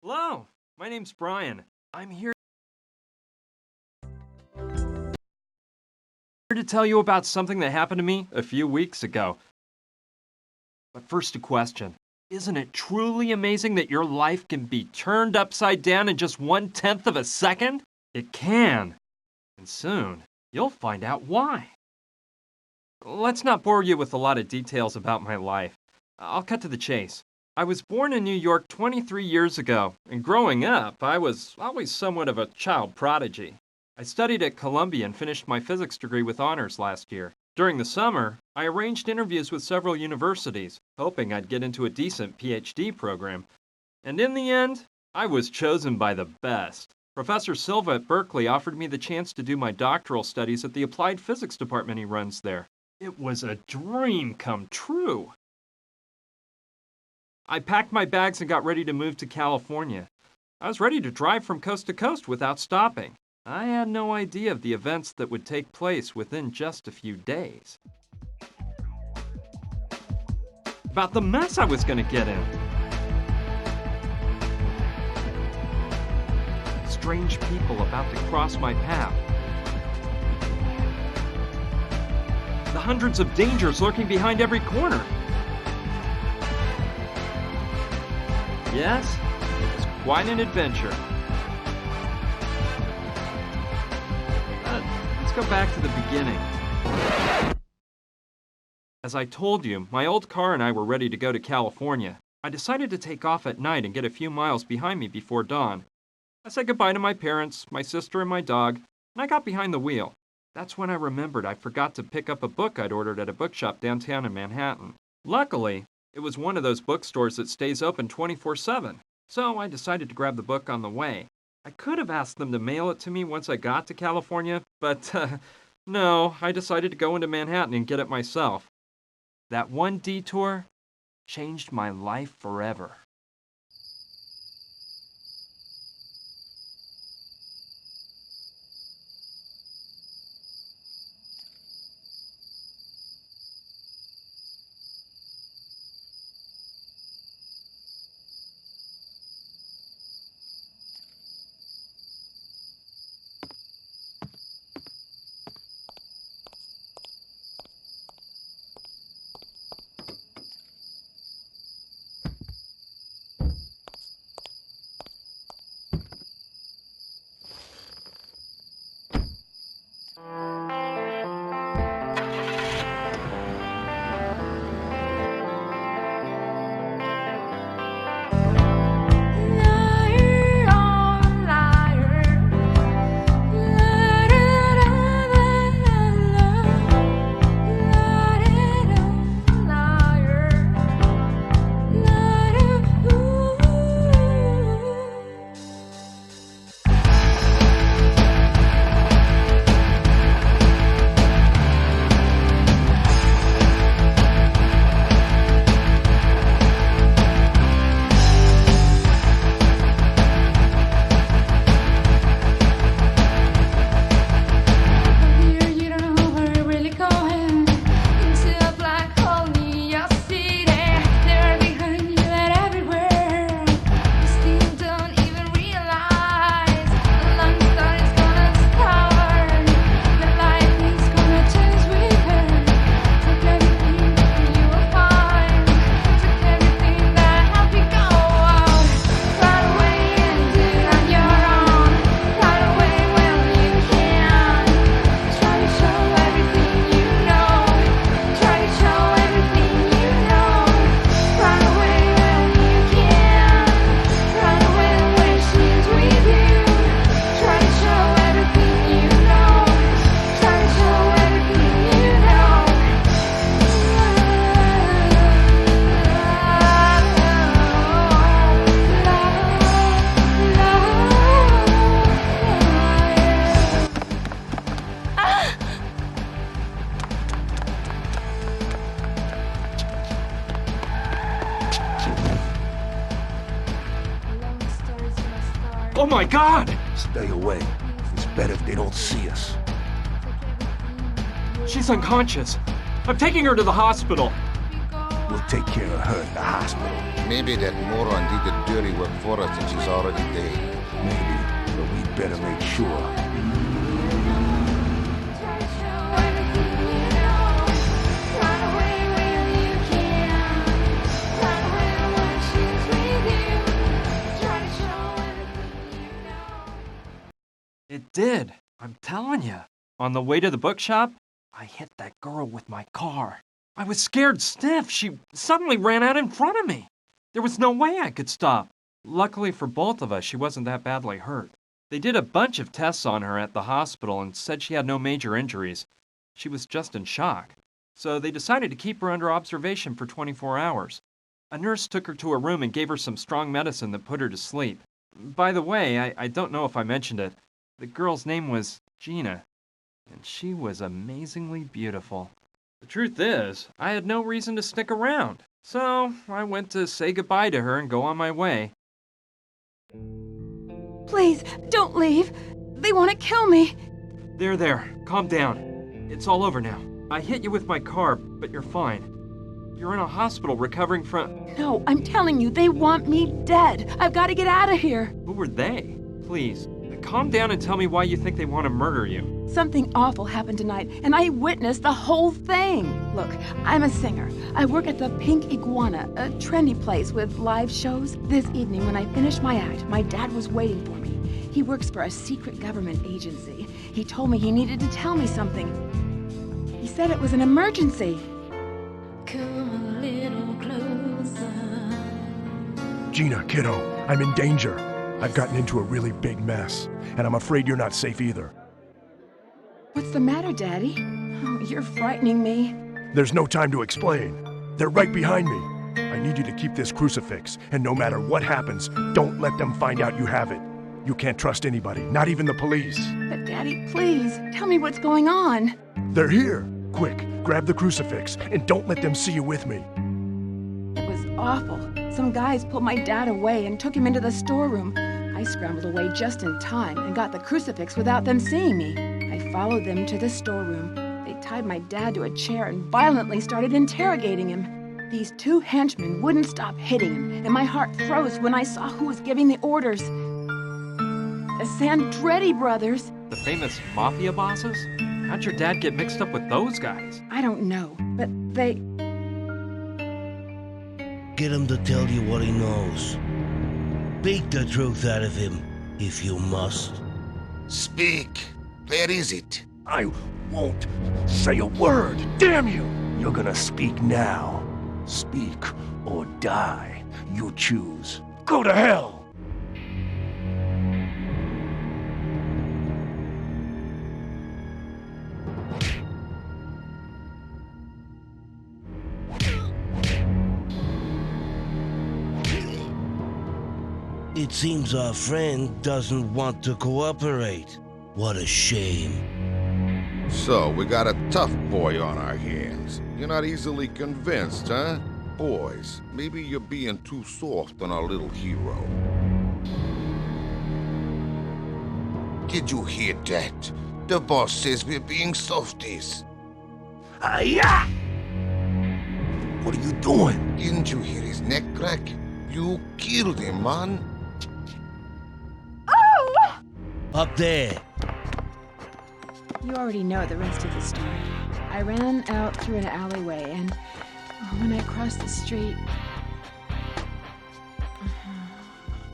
Hello, my name's Brian. I'm here to tell you about something that happened to me a few weeks ago. But first, a question. Isn't it truly amazing that your life can be turned upside down in just 1/10 of a second? It can. And soon, you'll find out why. Let's not bore you with a lot of details about my life. I'll cut to the chase. I was born in New York 23 years ago, and growing up, I was always somewhat of a child prodigy. I studied at Columbia and finished my physics degree with honors last year. During the summer, I arranged interviews with several universities, hoping I'd get into a decent PhD program. And in the end, I was chosen by the best. Professor Silva at Berkeley offered me the chance to do my doctoral studies at the applied physics department he runs there. It was a dream come true. I packed my bags and got ready to move to California. I was ready to drive from coast to coast without stopping. I had no idea of the events that would take place within just a few days. About the mess I was going to get in. Strange people about to cross my path. The hundreds of dangers lurking behind every corner. Yes, it was quite an adventure. Let's go back to the beginning. As I told you, my old car and I were ready to go to California. I decided to take off at night and get a few miles behind me before dawn. I said goodbye to my parents, my sister, and my dog, and I got behind the wheel. That's when I remembered I forgot to pick up a book I'd ordered at a bookshop downtown in Manhattan. Luckily, it was one of those bookstores that stays open 24/7, so I decided to grab the book on the way. I could have asked them to mail it to me once I got to California, but no, I decided to go into Manhattan and get it myself. That one detour changed my life forever. Oh my God! Stay away. It's better if they don't see us. She's unconscious. I'm taking her to the hospital. We'll take care of her in the hospital. Maybe that moron did the dirty work for us and she's already dead. Maybe, but we better make sure. It did. I'm telling you. On the way to the bookshop, I hit that girl with my car. I was scared stiff. She suddenly ran out in front of me. There was no way I could stop. Luckily for both of us, she wasn't that badly hurt. They did a bunch of tests on her at the hospital and said she had no major injuries. She was just in shock. So they decided to keep her under observation for 24 hours. A nurse took her to a room and gave her some strong medicine that put her to sleep. By the way, I don't know if I mentioned it. The girl's name was Gina, and she was amazingly beautiful. The truth is, I had no reason to stick around, so I went to say goodbye to her and go on my way. Please, don't leave. They want to kill me. There, calm down. It's all over now. I hit you with my car, but you're fine. You're in a hospital recovering from... No, I'm telling you, they want me dead. I've got to get out of here. Who were they? Please, calm down and tell me why you think they want to murder you. Something awful happened tonight, and I witnessed the whole thing. Look, I'm a singer. I work at the Pink Iguana, a trendy place with live shows. This evening, when I finished my act, my dad was waiting for me. He works for a secret government agency. He told me he needed to tell me something. He said it was an emergency. Come a little closer. Gina, kiddo, I'm in danger. I've gotten into a really big mess, and I'm afraid you're not safe either. What's the matter, Daddy? Oh, you're frightening me. There's no time to explain. They're right behind me. I need you to keep this crucifix, and no matter what happens, don't let them find out you have it. You can't trust anybody, not even the police. But Daddy, please, tell me what's going on. They're here. Quick, grab the crucifix, and don't let them see you with me. It was awful. Some guys pulled my dad away and took him into the storeroom. I scrambled away just in time and got the crucifix without them seeing me. I followed them to the storeroom. They tied my dad to a chair and violently started interrogating him. These two henchmen wouldn't stop hitting him, and my heart froze when I saw who was giving the orders. The Sandretti brothers. The famous Mafia bosses? How'd your dad get mixed up with those guys? I don't know, but they... Get him to tell you what he knows. Beat the truth out of him, if you must. Speak. Where is it? I won't say a word. Damn you! You're gonna speak now. Speak or die. You choose. Go to hell! It seems our friend doesn't want to cooperate. What a shame. So, we got a tough boy on our hands. You're not easily convinced, huh? Boys, maybe you're being too soft on our little hero. Did you hear that? The boss says we're being softies. Hi-ya! What are you doing? Didn't you hear his neck crack? You killed him, man. Up there. You already know the rest of the story. I ran out through an alleyway, and when I crossed the street...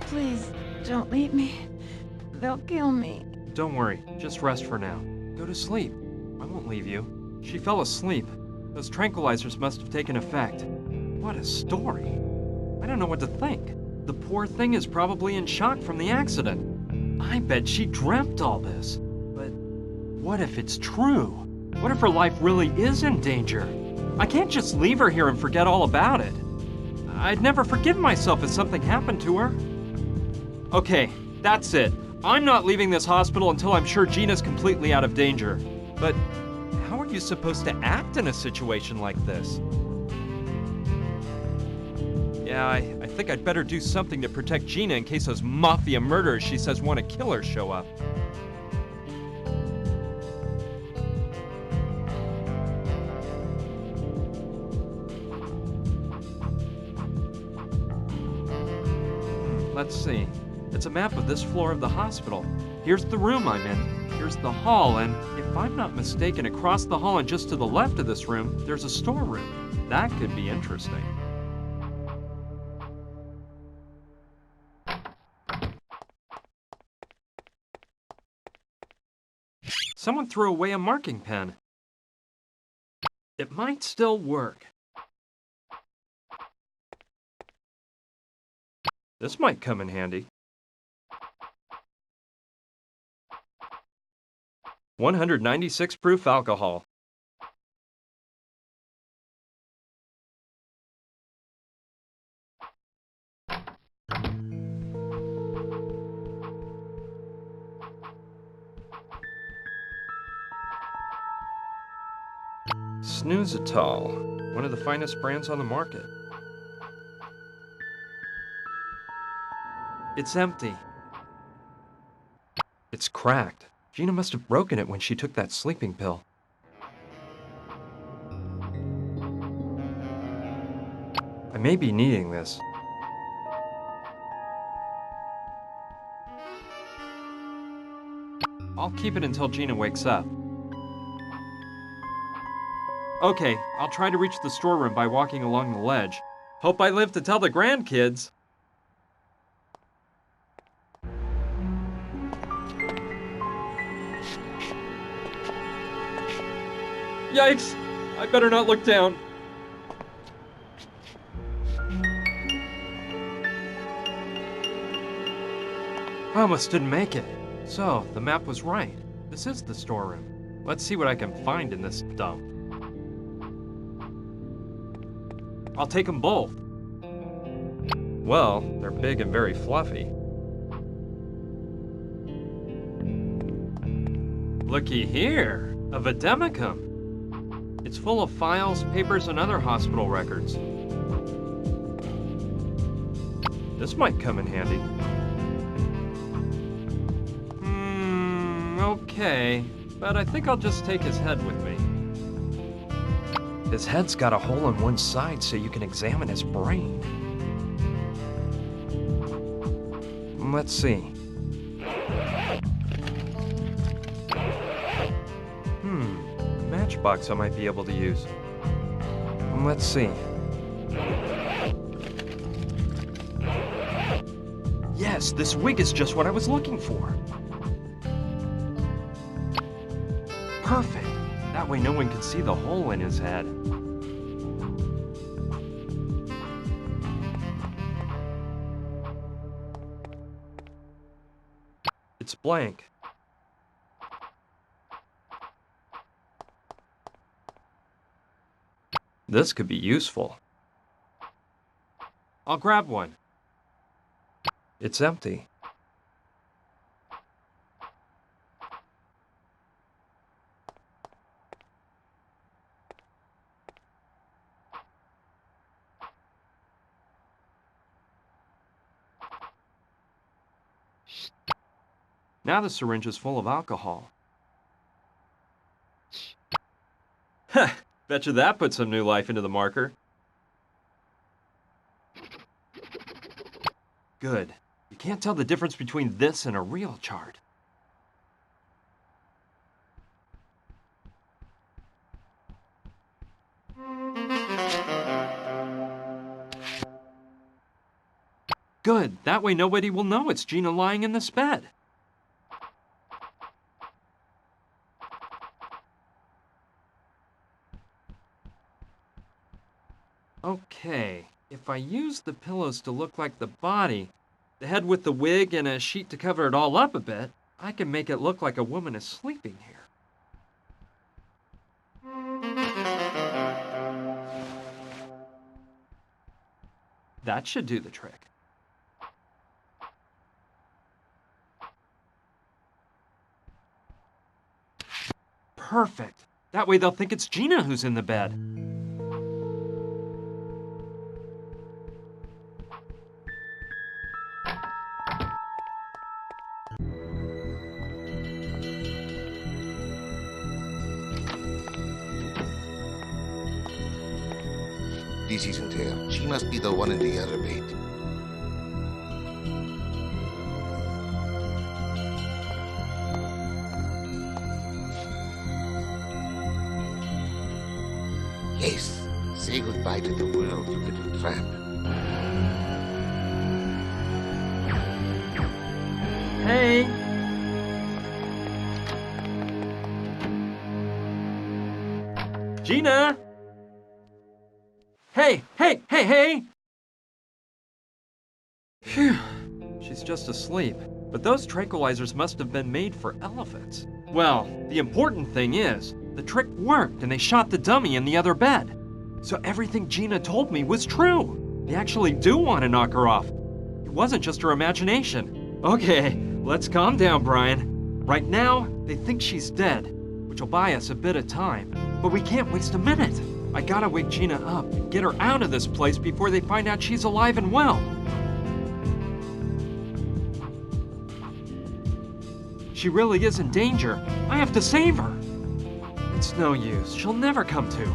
Please, don't leave me. They'll kill me. Don't worry, just rest for now. Go to sleep. I won't leave you. She fell asleep. Those tranquilizers must have taken effect. What a story. I don't know what to think. The poor thing is probably in shock from the accident. I bet she dreamt all this. But what if it's true? What if her life really is in danger? I can't just leave her here and forget all about it. I'd never forgive myself if something happened to her. Okay, that's it. I'm not leaving this hospital until I'm sure Gina's completely out of danger. But how are you supposed to act in a situation like this? Yeah, I think I'd better do something to protect Gina in case those Mafia murderers she says want to kill her show up. let's see. It's a map of this floor of the hospital. Here's the room I'm in. Here's the hall, and if I'm not mistaken, across the hall and just to the left of this room, there's a storeroom. That could be interesting. Someone threw away a marking pen. It might still work. This might come in handy. 196 proof alcohol. Snoozatol, one of the finest brands on the market. It's empty. It's cracked. Gina must have broken it when she took that sleeping pill. I may be needing this. I'll keep it until Gina wakes up. Okay, I'll try to reach the storeroom by walking along the ledge. Hope I live to tell the grandkids. Yikes! I better not look down. I almost didn't make it. So, the map was right. This is the storeroom. Let's see what I can find in this dump. I'll take them both. Well, they're big and very fluffy. Looky here, a vademecum. It's full of files, papers, and other hospital records. This might come in handy. Okay, but I think I'll just take his head with me. His head's got a hole in one side so you can examine his brain. Let's see. Matchbox I might be able to use. Let's see. Yes, this wig is just what I was looking for. Perfect. That way no one can see the hole in his head. It's blank. This could be useful. I'll grab one. It's empty. Now the syringe is full of alcohol. Heh, betcha that put some new life into the marker. Good. You can't tell the difference between this and a real chart. Good. That way nobody will know it's Gina lying in this bed. Okay, if I use the pillows to look like the body, the head with the wig and a sheet to cover it all up a bit, I can make it look like a woman is sleeping here. That should do the trick. Perfect. That way they'll think it's Gina who's in the bed. This isn't her. She must be the one in the elevator. Yes. Say goodbye to the world, you little tramp. Hey! Gina! Hey! Hey! Hey! Hey! Phew. She's just asleep. But those tranquilizers must have been made for elephants. Well, the important thing is, the trick worked and they shot the dummy in the other bed. So everything Gina told me was true. They actually do want to knock her off. It wasn't just her imagination. Okay, let's calm down, Brian. Right now, they think she's dead, which will buy us a bit of time. But we can't waste a minute. I gotta wake Gina up and get her out of this place before they find out she's alive and well. She really is in danger. I have to save her. It's no use. She'll never come to.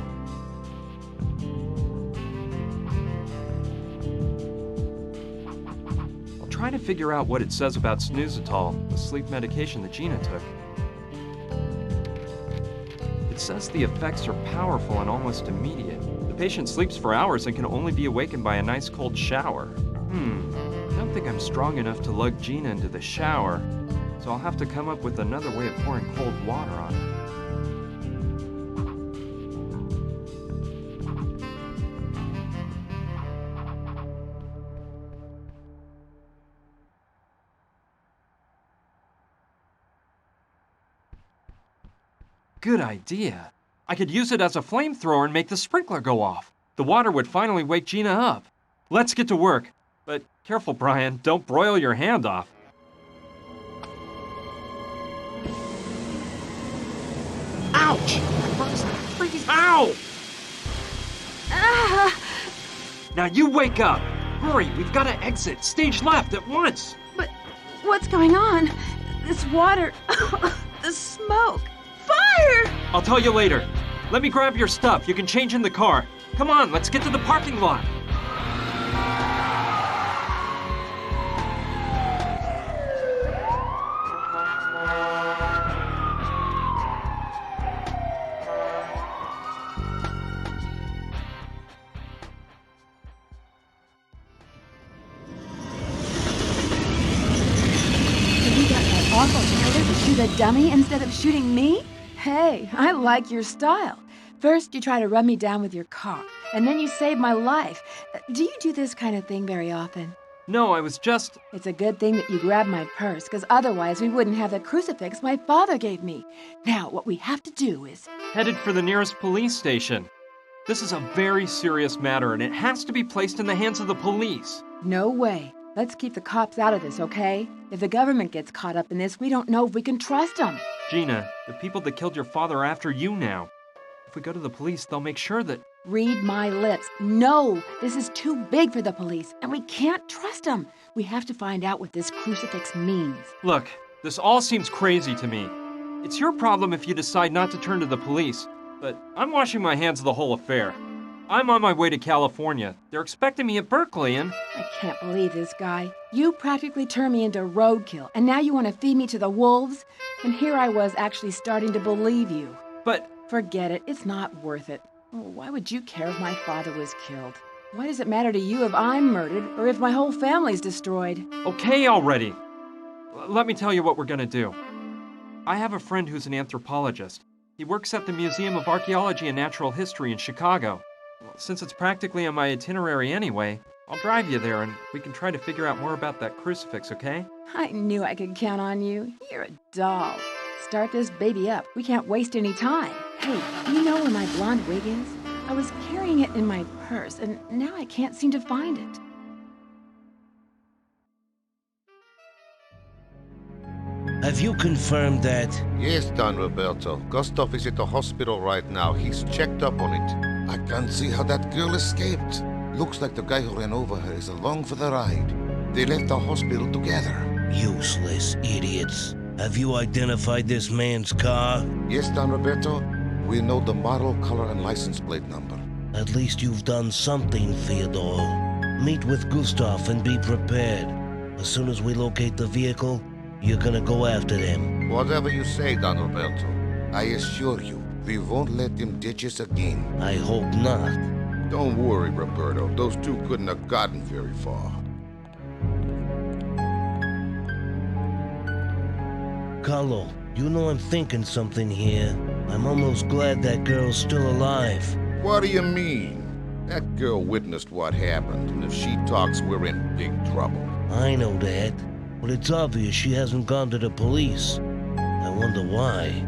I'll try to figure out what it says about snoozitol, the sleep medication that Gina took. It says the effects are powerful and almost immediate. The patient sleeps for hours and can only be awakened by a nice cold shower. I don't think I'm strong enough to lug Gina into the shower, so I'll have to come up with another way of pouring cold water on her. Good idea. I could use it as a flamethrower and make the sprinkler go off. The water would finally wake Gina up. Let's get to work. But careful, Brian, don't broil your hand off. Ouch! Freeze! Ow! Ah! Now you wake up! Hurry, we've got to exit. Stage left at once! But what's going on? This water, the smoke, fire! I'll tell you later. Let me grab your stuff. You can change in the car. Come on, let's get to the parking lot. Awful killer to shoot a dummy instead of shooting me? Hey, I like your style. First, you try to run me down with your car, and then you save my life. Do you do this kind of thing very often? No, I was just... It's a good thing that you grabbed my purse, because otherwise we wouldn't have the crucifix my father gave me. Now, what we have to do is... headed for the nearest police station. This is a very serious matter, and it has to be placed in the hands of the police. No way. Let's keep the cops out of this, okay? If the government gets caught up in this, we don't know if we can trust them. Gina, the people that killed your father are after you now. If we go to the police, they'll make sure that... Read my lips. No, this is too big for the police, and we can't trust them. We have to find out what this crucifix means. Look, this all seems crazy to me. It's your problem if you decide not to turn to the police, but I'm washing my hands of the whole affair. I'm on my way to California. They're expecting me at Berkeley, and... I can't believe this guy. You practically turned me into roadkill, and now you want to feed me to the wolves? And here I was actually starting to believe you. But... Forget it. It's not worth it. Oh, why would you care if my father was killed? Why does it matter to you if I'm murdered or if my whole family's destroyed? Okay already. Let me tell you what we're gonna do. I have a friend who's an anthropologist. He works at the Museum of Archaeology and Natural History in Chicago. Well, since it's practically on my itinerary anyway, I'll drive you there and we can try to figure out more about that crucifix, okay? I knew I could count on you. You're a doll. Start this baby up. We can't waste any time. Hey, you know where my blonde wig is? I was carrying it in my purse, and now I can't seem to find it. Have you confirmed that? Yes, Don Roberto. Gustav is at the hospital right now. He's checked up on it. I can't see how that girl escaped. Looks like the guy who ran over her is along for the ride. They left the hospital together. Useless idiots. Have you identified this man's car? Yes, Don Roberto. We know the model, color, and license plate number. At least you've done something, Theodore. Meet with Gustav and be prepared. As soon as we locate the vehicle, you're gonna go after them. Whatever you say, Don Roberto. I assure you, We won't let them ditch us again. I hope not. Don't worry, Roberto. Those two couldn't have gotten very far. Carlo, you know I'm thinking something here. I'm almost glad that girl's still alive. What do you mean? That girl witnessed what happened, and if she talks, we're in big trouble. I know that, but it's obvious she hasn't gone to the police. I wonder why.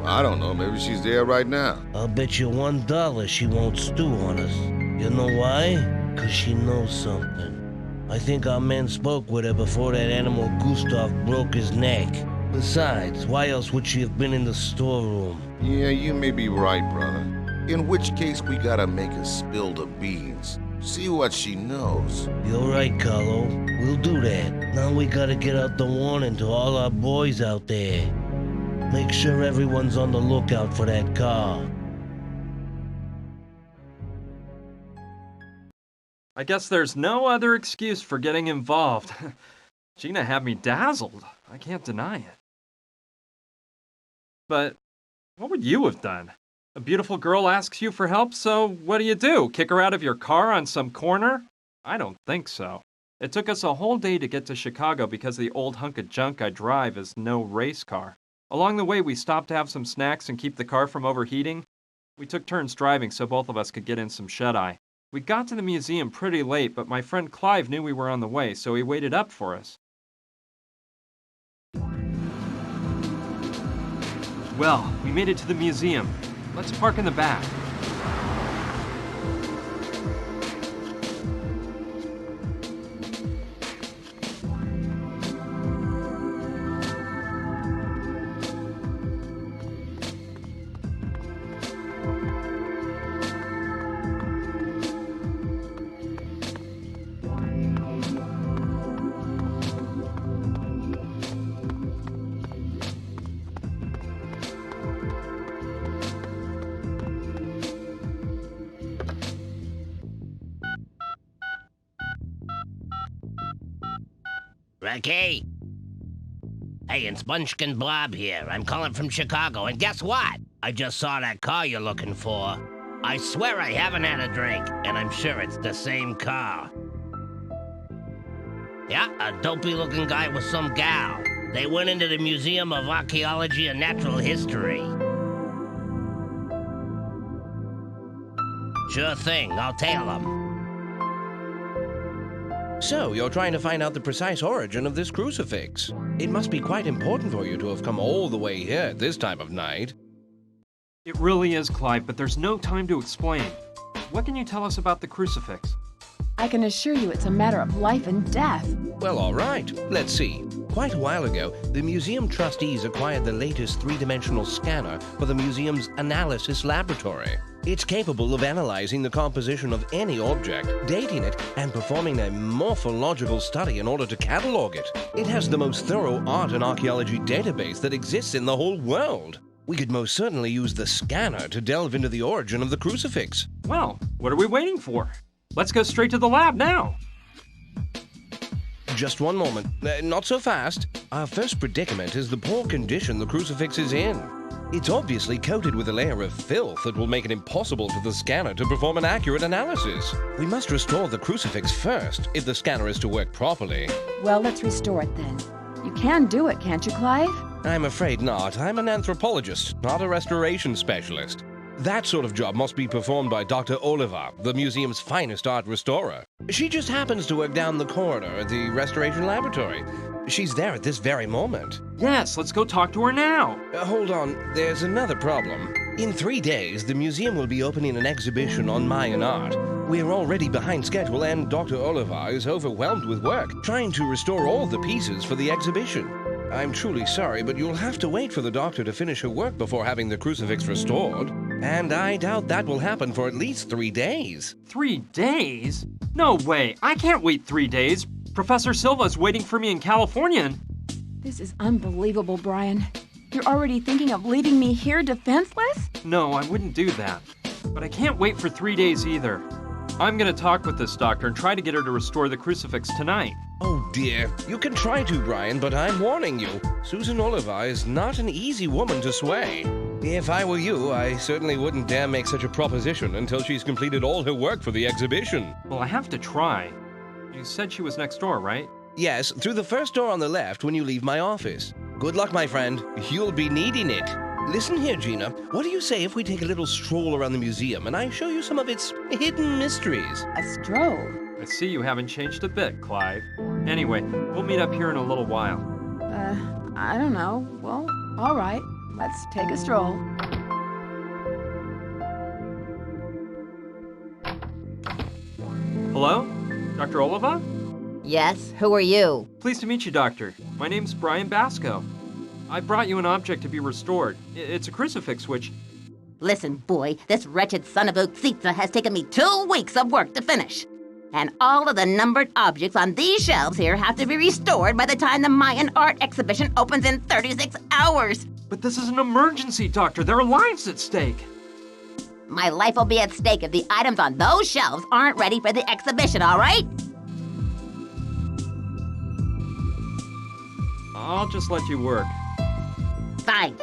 I don't know. Maybe she's there right now. I'll bet you $1 she won't stew on us. You know why? 'Cause she knows something. I think our men spoke with her before that animal Gustav broke his neck. Besides, why else would she have been in the storeroom? Yeah, you may be right, brother. In which case, we gotta make her spill the beans. See what she knows. You're right, Carlo. We'll do that. Now we gotta get out the warning to all our boys out there. Make sure everyone's on the lookout for that car. I guess there's no other excuse for getting involved. Gina had me dazzled. I can't deny it. But what would you have done? A beautiful girl asks you for help, so what do? Kick her out of your car on some corner? I don't think so. It took us a whole day to get to Chicago because the old hunk of junk I drive is no race car. Along the way, we stopped to have some snacks and keep the car from overheating. We took turns driving so both of us could get in some shut-eye. We got to the museum pretty late, but my friend Clive knew we were on the way, so he waited up for us. Well, we made it to the museum. Let's park in the back. Ricky? Hey, it's Munchkin Bob here. I'm calling from Chicago, and guess what? I just saw that car you're looking for. I swear I haven't had a drink, and I'm sure it's the same car. Yeah, a dopey-looking guy with some gal. They went into the Museum of Archaeology and Natural History. Sure thing, I'll tail them. So, you're trying to find out the precise origin of this crucifix. It must be quite important for you to have come all the way here at this time of night. It really is, Clive, but there's no time to explain. What can you tell us about the crucifix? I can assure you it's a matter of life and death. Well, all right. Let's see. Quite a while ago, the museum trustees acquired the latest three-dimensional scanner for the museum's analysis laboratory. It's capable of analyzing the composition of any object, dating it, and performing a morphological study in order to catalog it. It has the most thorough art and archaeology database that exists in the whole world. We could most certainly use the scanner to delve into the origin of the crucifix. Well, what are we waiting for? Let's go straight to the lab now. Just one moment. Not so fast. Our first predicament is the poor condition the crucifix is in. It's obviously coated with a layer of filth that will make it impossible for the scanner to perform an accurate analysis. We must restore the crucifix first, if the scanner is to work properly. Well, let's restore it then. You can do it, can't you, Clive? I'm afraid not. I'm an anthropologist, not a restoration specialist. That sort of job must be performed by Dr. Oliver, the museum's finest art restorer. She just happens to work down the corridor at the restoration laboratory. She's there at this very moment. Yes, let's go talk to her now. Hold on, there's another problem. In 3 days, the museum will be opening an exhibition on Mayan art. We're already behind schedule, and Dr. Oliver is overwhelmed with work, trying to restore all the pieces for the exhibition. I'm truly sorry, but you'll have to wait for the doctor to finish her work before having the crucifix restored. And I doubt that will happen for at least 3 days. 3 days? No way. I can't wait 3 days. Professor Silva's waiting for me in California and... This is unbelievable, Brian. You're already thinking of leaving me here defenseless? No, I wouldn't do that. But I can't wait for 3 days either. I'm gonna talk with this doctor and try to get her to restore the crucifix tonight. Oh dear. You can try to, Brian, but I'm warning you. Susan Oliver is not an easy woman to sway. If I were you, I certainly wouldn't dare make such a proposition until she's completed all her work for the exhibition. Well, I have to try. You said she was next door, right? Yes, through the first door on the left when you leave my office. Good luck, my friend. You'll be needing it. Listen here, Gina. What do you say if we take a little stroll around the museum and I show you some of its hidden mysteries? A stroll? I see you haven't changed a bit, Clive. Anyway, we'll meet up here in a little while. I don't know. Well, all right. Let's take a stroll. Hello? Dr. Oliva? Yes, who are you? Pleased to meet you, Doctor. My name's Brian Basco. I brought you an object to be restored. It's a crucifix which... Listen, boy, this wretched son of a Uxitza has taken me 2 weeks of work to finish. And all of the numbered objects on these shelves here have to be restored by the time the Mayan art exhibition opens in 36 hours. But this is an emergency, Doctor. There are lives at stake. My life will be at stake if the items on those shelves aren't ready for the exhibition, all right? I'll just let you work. Fine.